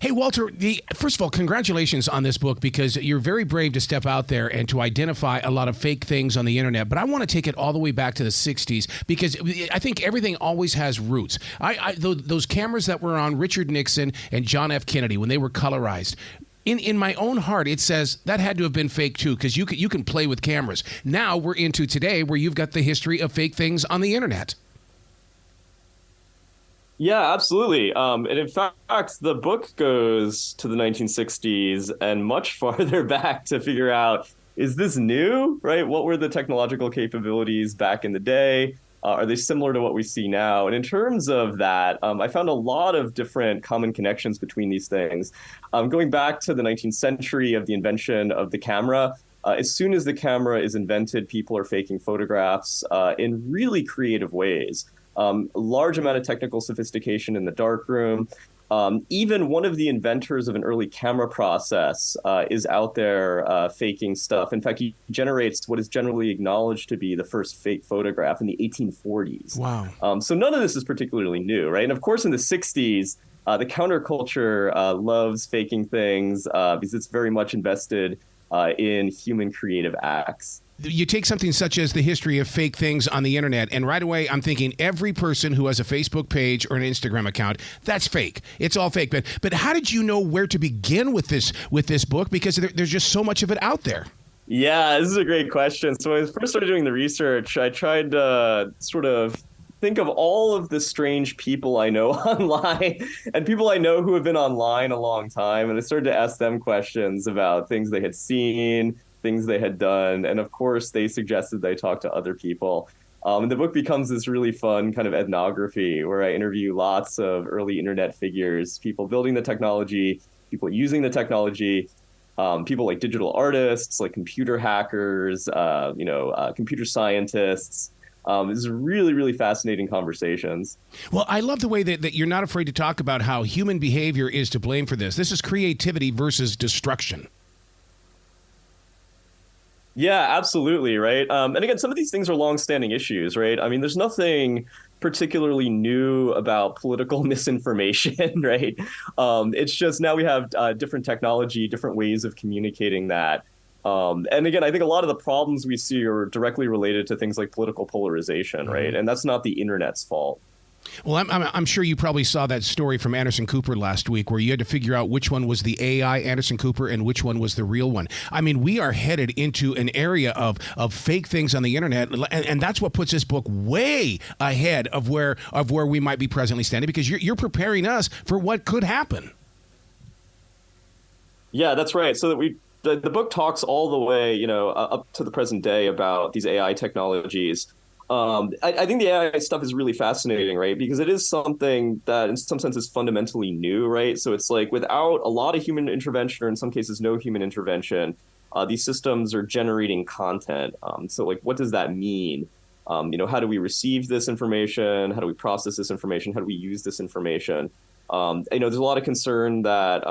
Hey, Walter, first of all, congratulations on this book because you're very brave to step out there and to identify a lot of fake things on the internet. But I want to take it all the way back to the 60s because I think everything always has roots. Those cameras that were on Richard Nixon and John F. Kennedy when they were colorized, in my own heart, it says that had to have been fake too because you can play with cameras. Now we're into today where you've got the history of fake things on the internet. Yeah, absolutely. And in fact, the book goes to the 1960s and much farther back to figure out, is this new, right? What were the technological capabilities back in the day? Are they similar to what we see now? And in terms of that, I found a lot of different common connections between these things. Going back to the 19th century of the invention of the camera, as soon as the camera is invented, people are faking photographs in really creative ways. Large amount of technical sophistication in the darkroom. Even one of the inventors of an early camera process is out there faking stuff. In fact, he generates what is generally acknowledged to be the first fake photograph in the 1840s. Wow. So none of this is particularly new, right? And of course, in the 60s, the counterculture loves faking things because it's very much invested in human creative acts. You take something such as the history of fake things on the internet, and right away I'm thinking every person who has a Facebook page or an Instagram account, that's fake. It's all fake. But how did you know where to begin with this book? Because there's just so much of it out there. Yeah, this is a great question. So when I first started doing the research, I tried to sort of think of all of the strange people I know online and people I know who have been online a long time. And I started to ask them questions about things they had seen, things they had done. And of course, they suggested they talk to other people. And the book becomes this really fun kind of ethnography where I interview lots of early internet figures, people building the technology, people using the technology, people like digital artists, like computer hackers, computer scientists. This is really, really fascinating conversations. Well, I love the way that you're not afraid to talk about how human behavior is to blame for this. This is creativity versus destruction. Yeah, absolutely. Right. And again, some of these things are longstanding issues, right? I mean, there's nothing particularly new about political misinformation, right? It's just now we have different technology, different ways of communicating that. And again, I think a lot of the problems we see are directly related to things like political polarization, right? And that's not the internet's fault. Well, I'm sure you probably saw that story from Anderson Cooper last week where you had to figure out which one was the AI Anderson Cooper and which one was the real one. I mean, we are headed into an area of fake things on the internet, and that's what puts this book way ahead of where we might be presently standing because you're preparing us for what could happen. Yeah, that's right. So that the book talks all the way, up to the present day about these AI technologies. I think the AI stuff is really fascinating, right? Because it is something that in some sense is fundamentally new, right? So it's like without a lot of human intervention, or in some cases no human intervention, these systems are generating content. So like, what does that mean? How do we receive this information? How do we process this information? How do we use this information? There's a lot of concern that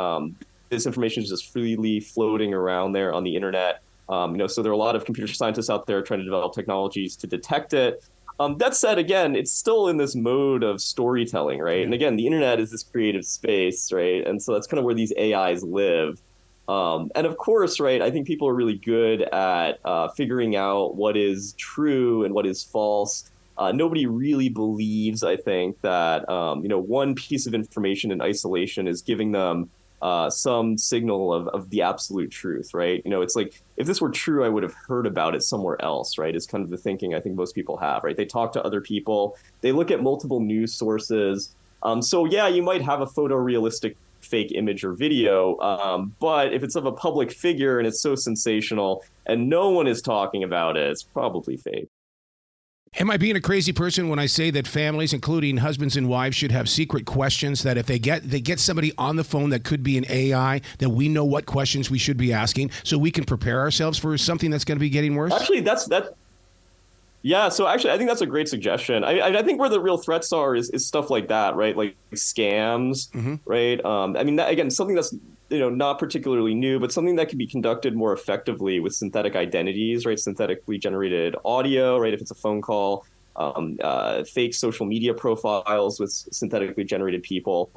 this information is just freely floating around there on the internet. So there are a lot of computer scientists out there trying to develop technologies to detect it. That said, again, it's still in this mode of storytelling, right? And again, the internet is this creative space, right? And so that's kind of where these AIs live. And of course, right, I think people are really good at figuring out what is true and what is false. Nobody really believes, I think, that, one piece of information in isolation is giving them some signal of the absolute truth, right? It's like, if this were true, I would have heard about it somewhere else, right? Is kind of the thinking I think most people have, right? They talk to other people, they look at multiple news sources. So yeah, you might have a photorealistic fake image or video, but if it's of a public figure and it's so sensational and no one is talking about it, it's probably fake. Am I being a crazy person when I say that families, including husbands and wives, should have secret questions that if they get somebody on the phone that could be an AI, that we know what questions we should be asking so we can prepare ourselves for something that's going to be getting worse? Actually, yeah, so actually, I think that's a great suggestion. I think where the real threats are is stuff like that, right? Like scams, right? Again, something that's not particularly new, but something that can be conducted more effectively with synthetic identities, right? Synthetically generated audio, right? If it's a phone call, fake social media profiles with synthetically generated people.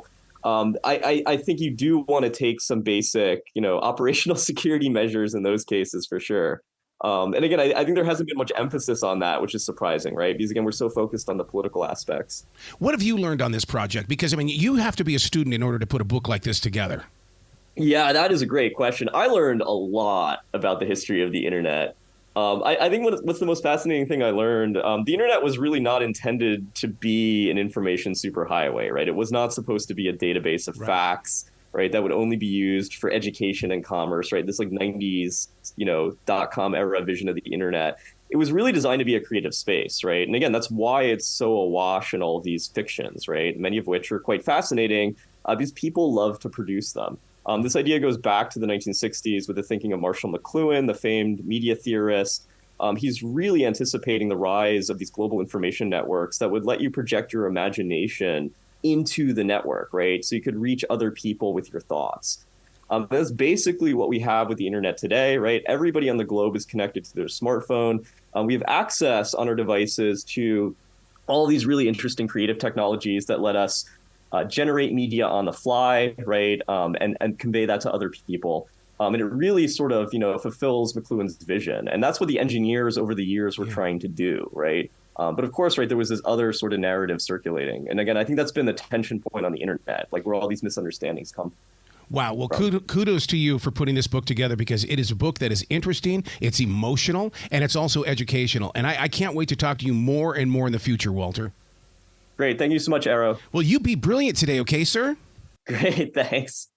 I think you do want to take some basic, operational security measures in those cases for sure. And again, I think there hasn't been much emphasis on that, which is surprising, right? Because again, we're so focused on the political aspects. What have you learned on this project? Because, I mean, you have to be a student in order to put a book like this together. Yeah, that is a great question. I learned a lot about the history of the internet. I think what's the most fascinating thing I learned, the internet was really not intended to be an information superhighway, right? It was not supposed to be a database of facts, right? That would only be used for education and commerce, right? This like 90s, .com era vision of the internet. It was really designed to be a creative space, right? And again, that's why it's so awash in all of these fictions, right? Many of which are quite fascinating. These people love to produce them. This idea goes back to the 1960s with the thinking of Marshall McLuhan, the famed media theorist. He's really anticipating the rise of these global information networks that would let you project your imagination into the network, right? So you could reach other people with your thoughts. That's basically what we have with the internet today, right? Everybody on the globe is connected to their smartphone. We have access on our devices to all these really interesting creative technologies that let us generate media on the fly, right? And convey that to other people. And it really sort of, fulfills McLuhan's vision. And that's what the engineers over the years were trying to do, right? But of course, right, there was this other sort of narrative circulating. And again, I think that's been the tension point on the internet, like where all these misunderstandings come. Wow. Well, kudos to you for putting this book together, because it is a book that is interesting, it's emotional, and it's also educational. And I can't wait to talk to you more and more in the future, Walter. Great. Thank you so much, Arrow. Well, you be brilliant today, okay, sir? Great. Thanks.